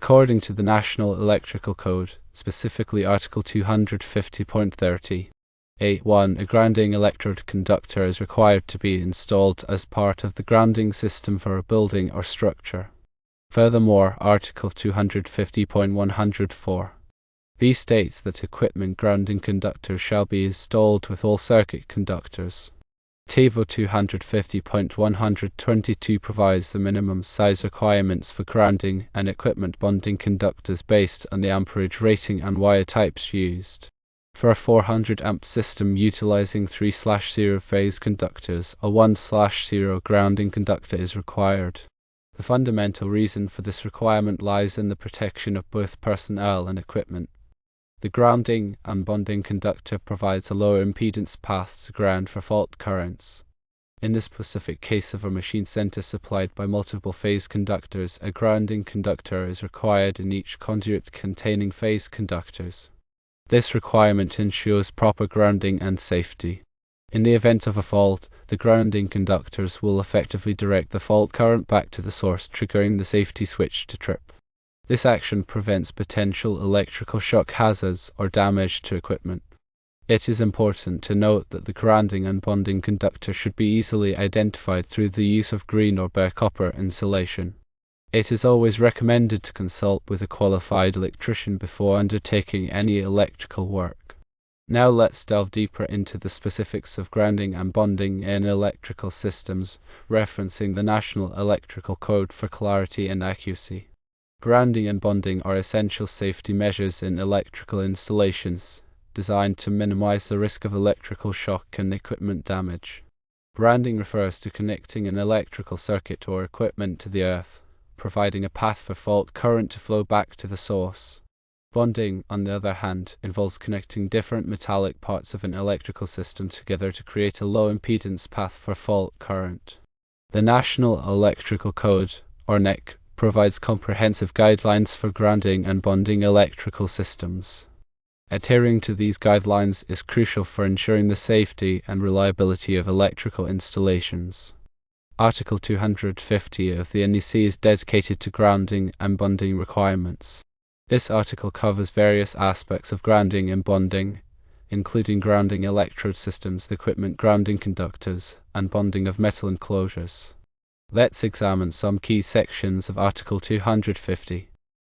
According to the National Electrical Code, specifically Article 250.30, A1, a grounding electrode conductor is required to be installed as part of the grounding system for a building or structure. Furthermore, Article 250.104 B states that equipment grounding conductors shall be installed with all circuit conductors. Table 250.122 provides the minimum size requirements for grounding and equipment bonding conductors based on the amperage rating and wire types used. For a 400 amp system utilizing 3/0 phase conductors, a 1/0 grounding conductor is required. The fundamental reason for this requirement lies in the protection of both personnel and equipment. The grounding and bonding conductor provides a lower impedance path to ground for fault currents. In the specific case of a machine center supplied by multiple phase conductors, a grounding conductor is required in each conduit containing phase conductors. This requirement ensures proper grounding and safety. In the event of a fault, the grounding conductors will effectively direct the fault current back to the source, triggering the safety switch to trip. This action prevents potential electrical shock hazards or damage to equipment. It is important to note that the grounding and bonding conductor should be easily identified through the use of green or bare copper insulation. It is always recommended to consult with a qualified electrician before undertaking any electrical work. Now let's delve deeper into the specifics of grounding and bonding in electrical systems, referencing the National Electrical Code for clarity and accuracy. Grounding and bonding are essential safety measures in electrical installations, designed to minimize the risk of electrical shock and equipment damage. Grounding refers to connecting an electrical circuit or equipment to the earth, providing a path for fault current to flow back to the source. Bonding, on the other hand, involves connecting different metallic parts of an electrical system together to create a low impedance path for fault current. The National Electrical Code, or NEC, provides comprehensive guidelines for grounding and bonding electrical systems. Adhering to these guidelines is crucial for ensuring the safety and reliability of electrical installations. Article 250 of the NEC is dedicated to grounding and bonding requirements. This article covers various aspects of grounding and bonding, including grounding electrode systems, equipment grounding conductors, and bonding of metal enclosures. Let's examine some key sections of Article 250.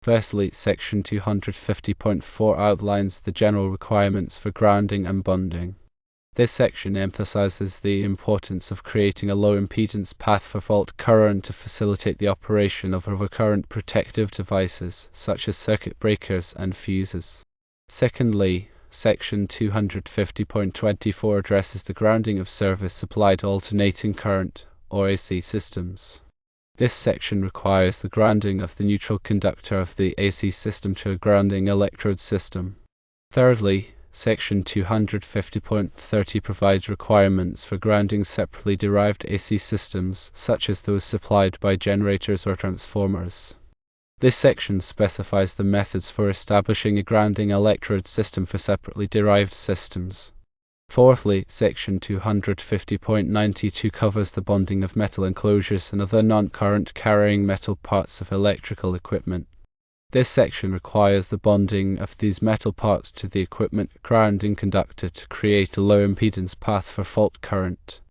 Firstly, Section 250.4 outlines the general requirements for grounding and bonding. This section emphasizes the importance of creating a low impedance path for fault current to facilitate the operation of overcurrent protective devices, such as circuit breakers and fuses. Secondly, Section 250.24 addresses the grounding of service-supplied alternating current, or AC systems. This section requires the grounding of the neutral conductor of the AC system to a grounding electrode system. Thirdly, Section 250.30 provides requirements for grounding separately derived AC systems, such as those supplied by generators or transformers. This section specifies the methods for establishing a grounding electrode system for separately derived systems. Fourthly, Section 250.92 covers the bonding of metal enclosures and other non-current carrying metal parts of electrical equipment. This section requires the bonding of these metal parts to the equipment grounding conductor to create a low impedance path for fault current.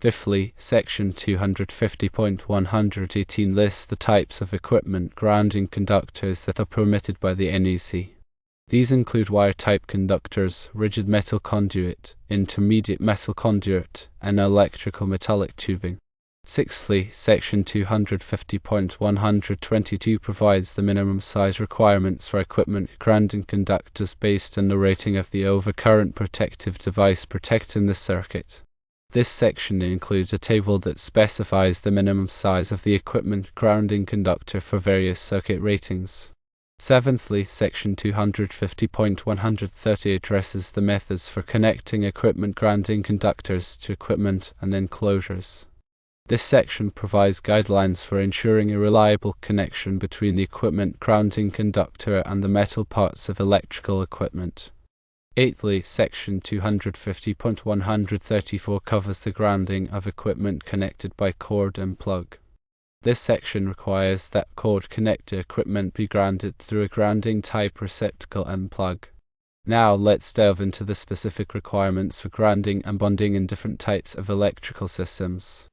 Fifthly, Section 250.118 lists the types of equipment grounding conductors that are permitted by the NEC. These include wire-type conductors, rigid metal conduit, intermediate metal conduit, and electrical metallic tubing. Sixthly, Section 250.122 provides the minimum size requirements for equipment grounding conductors based on the rating of the overcurrent protective device protecting the circuit. This section includes a table that specifies the minimum size of the equipment grounding conductor for various circuit ratings. Seventhly, Section 250.130 addresses the methods for connecting equipment grounding conductors to equipment and enclosures. This section provides guidelines for ensuring a reliable connection between the equipment grounding conductor and the metal parts of electrical equipment. Eighthly, Section 250.134 covers the grounding of equipment connected by cord and plug. This section requires that cord connector equipment be grounded through a grounding type receptacle and plug. Now let's delve into the specific requirements for grounding and bonding in different types of electrical systems.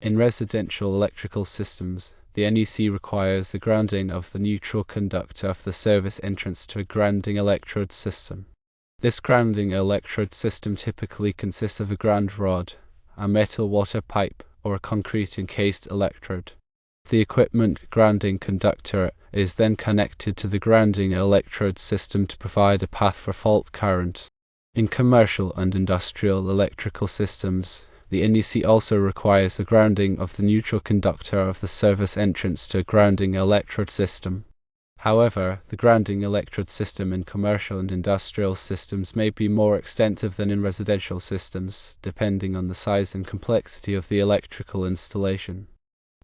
In residential electrical systems, the NEC requires the grounding of the neutral conductor of the service entrance to a grounding electrode system. This grounding electrode system typically consists of a ground rod, a metal water pipe, or a concrete encased electrode. The equipment grounding conductor is then connected to the grounding electrode system to provide a path for fault current. In commercial and industrial electrical systems, the NEC also requires the grounding of the neutral conductor of the service entrance to a grounding electrode system. However, the grounding electrode system in commercial and industrial systems may be more extensive than in residential systems, depending on the size and complexity of the electrical installation.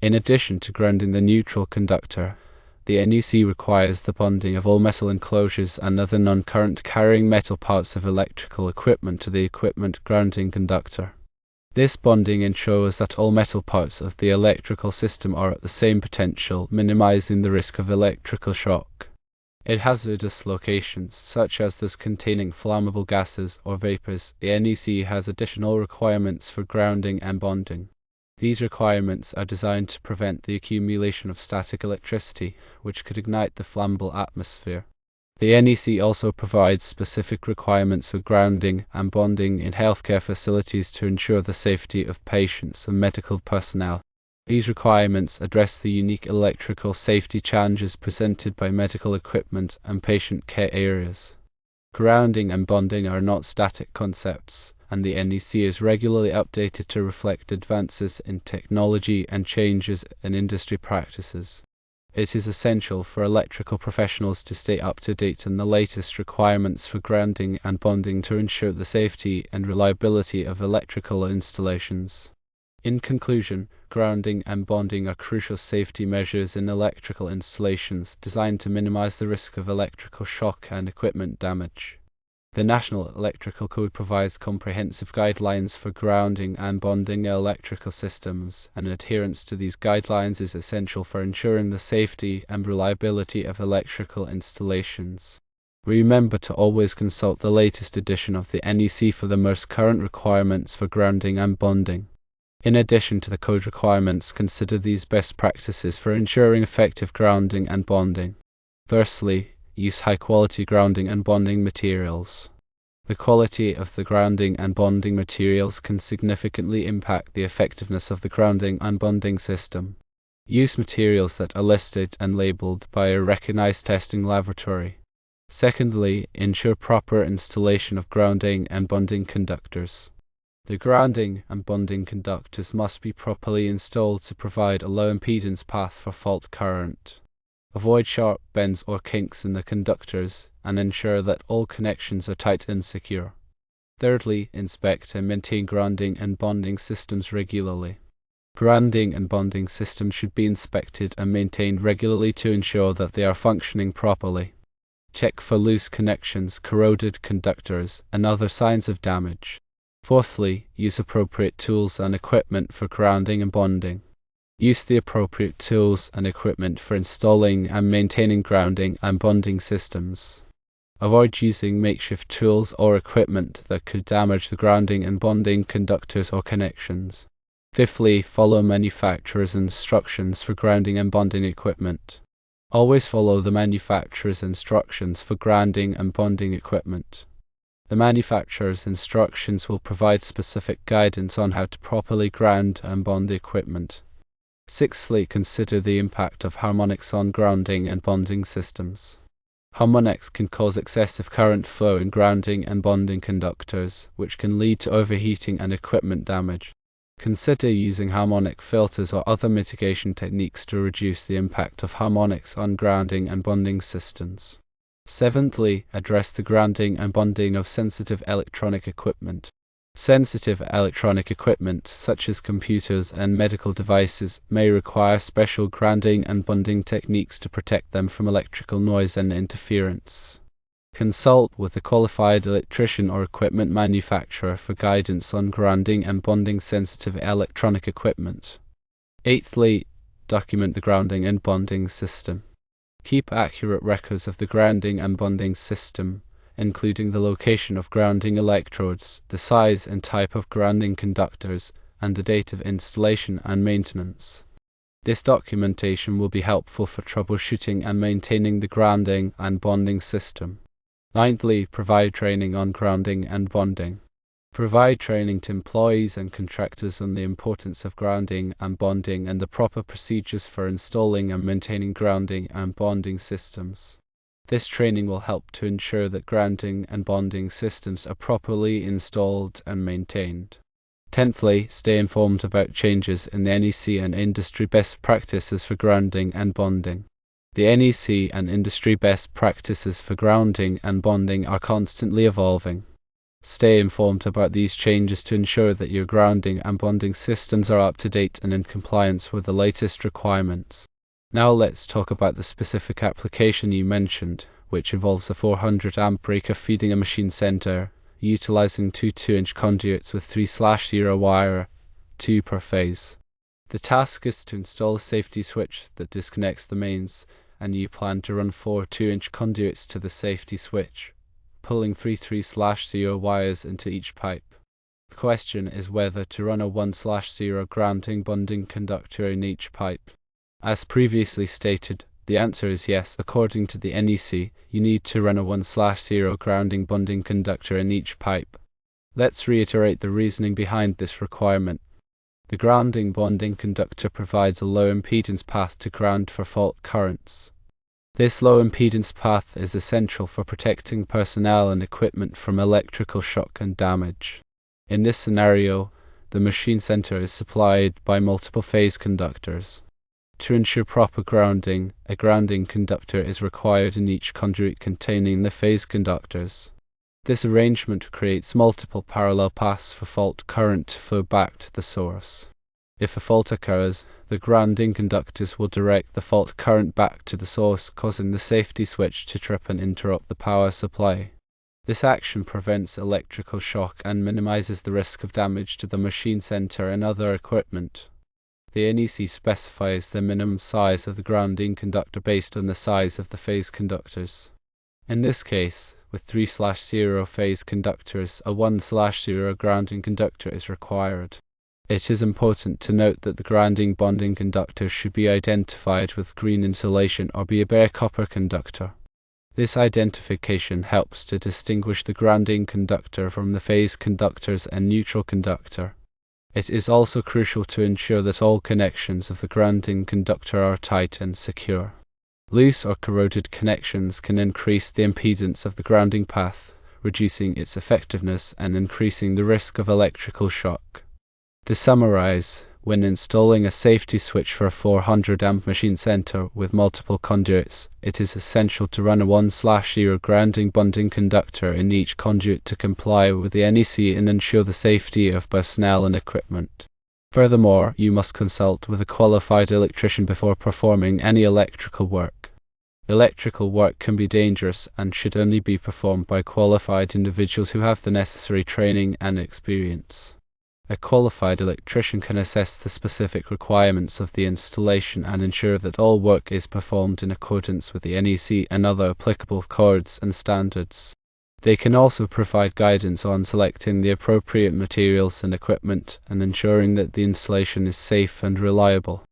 In addition to grounding the neutral conductor, the NEC requires the bonding of all metal enclosures and other non-current carrying metal parts of electrical equipment to the equipment grounding conductor. This bonding ensures that all metal parts of the electrical system are at the same potential, minimizing the risk of electrical shock. At hazardous locations, such as those containing flammable gases or vapors, the NEC has additional requirements for grounding and bonding. These requirements are designed to prevent the accumulation of static electricity, which could ignite the flammable atmosphere. The NEC also provides specific requirements for grounding and bonding in healthcare facilities to ensure the safety of patients and medical personnel. These requirements address the unique electrical safety challenges presented by medical equipment and patient care areas. Grounding and bonding are not static concepts, and the NEC is regularly updated to reflect advances in technology and changes in industry practices. It is essential for electrical professionals to stay up to date on the latest requirements for grounding and bonding to ensure the safety and reliability of electrical installations. In conclusion, grounding and bonding are crucial safety measures in electrical installations designed to minimize the risk of electrical shock and equipment damage. The National Electrical Code provides comprehensive guidelines for grounding and bonding electrical systems, and adherence to these guidelines is essential for ensuring the safety and reliability of electrical installations. Remember to always consult the latest edition of the NEC for the most current requirements for grounding and bonding. In addition to the code requirements, consider these best practices for ensuring effective grounding and bonding. Firstly, use high-quality grounding and bonding materials. The quality of the grounding and bonding materials can significantly impact the effectiveness of the grounding and bonding system. Use materials that are listed and labeled by a recognized testing laboratory. Secondly, ensure proper installation of grounding and bonding conductors. The grounding and bonding conductors must be properly installed to provide a low impedance path for fault current. Avoid sharp bends or kinks in the conductors, and ensure that all connections are tight and secure. Thirdly, inspect and maintain grounding and bonding systems regularly. Grounding and bonding systems should be inspected and maintained regularly to ensure that they are functioning properly. Check for loose connections, corroded conductors, and other signs of damage. Fourthly, use appropriate tools and equipment for grounding and bonding. Use the appropriate tools and equipment for installing and maintaining grounding and bonding systems. Avoid using makeshift tools or equipment that could damage the grounding and bonding conductors or connections. Fifthly, follow manufacturer's instructions for grounding and bonding equipment. Always follow the manufacturer's instructions for grounding and bonding equipment. The manufacturer's instructions will provide specific guidance on how to properly ground and bond the equipment. Sixthly, consider the impact of harmonics on grounding and bonding systems. Harmonics can cause excessive current flow in grounding and bonding conductors, which can lead to overheating and equipment damage. Consider using harmonic filters or other mitigation techniques to reduce the impact of harmonics on grounding and bonding systems. Seventhly, address the grounding and bonding of sensitive electronic equipment. Sensitive electronic equipment, such as computers and medical devices, may require special grounding and bonding techniques to protect them from electrical noise and interference. Consult with a qualified electrician or equipment manufacturer for guidance on grounding and bonding sensitive electronic equipment. Eighthly, document the grounding and bonding system. Keep accurate records of the grounding and bonding system, including the location of grounding electrodes, the size and type of grounding conductors, and the date of installation and maintenance. This documentation will be helpful for troubleshooting and maintaining the grounding and bonding system. Ninthly, provide training on grounding and bonding. Provide training to employees and contractors on the importance of grounding and bonding and the proper procedures for installing and maintaining grounding and bonding systems. This training will help to ensure that grounding and bonding systems are properly installed and maintained. Tenthly, stay informed about changes in the NEC and industry best practices for grounding and bonding. The NEC and industry best practices for grounding and bonding are constantly evolving. Stay informed about these changes to ensure that your grounding and bonding systems are up to date and in compliance with the latest requirements. Now let's talk about the specific application you mentioned, which involves a 400 amp breaker feeding a machine center, utilizing two 2-inch conduits with 3/0 wire, 2 per phase. The task is to install a safety switch that disconnects the mains, and you plan to run 4 2-inch conduits to the safety switch, pulling 3 3/0 wires into each pipe. The question is whether to run a 1/0 grounding bonding conductor in each pipe. As previously stated, the answer is yes. According to the NEC, you need to run a 1/0 grounding bonding conductor in each pipe. Let's reiterate the reasoning behind this requirement. The grounding bonding conductor provides a low impedance path to ground for fault currents. This low impedance path is essential for protecting personnel and equipment from electrical shock and damage. In this scenario, the machine center is supplied by multiple phase conductors. To ensure proper grounding, a grounding conductor is required in each conduit containing the phase conductors. This arrangement creates multiple parallel paths for fault current to flow back to the source. If a fault occurs, the grounding conductors will direct the fault current back to the source, causing the safety switch to trip and interrupt the power supply. This action prevents electrical shock and minimizes the risk of damage to the machine center and other equipment. The NEC specifies the minimum size of the grounding conductor based on the size of the phase conductors. In this case, with 3/0 phase conductors, a 1/0 grounding conductor is required. It is important to note that the grounding bonding conductor should be identified with green insulation or be a bare copper conductor. This identification helps to distinguish the grounding conductor from the phase conductors and neutral conductor. It is also crucial to ensure that all connections of the grounding conductor are tight and secure. Loose or corroded connections can increase the impedance of the grounding path, reducing its effectiveness and increasing the risk of electrical shock. To summarize, when installing a safety switch for a 400 amp machine center with multiple conduits, it is essential to run a 1/0 grounding bonding conductor in each conduit to comply with the NEC and ensure the safety of personnel and equipment. Furthermore, you must consult with a qualified electrician before performing any electrical work. Electrical work can be dangerous and should only be performed by qualified individuals who have the necessary training and experience. A qualified electrician can assess the specific requirements of the installation and ensure that all work is performed in accordance with the NEC and other applicable codes and standards. They can also provide guidance on selecting the appropriate materials and equipment and ensuring that the installation is safe and reliable.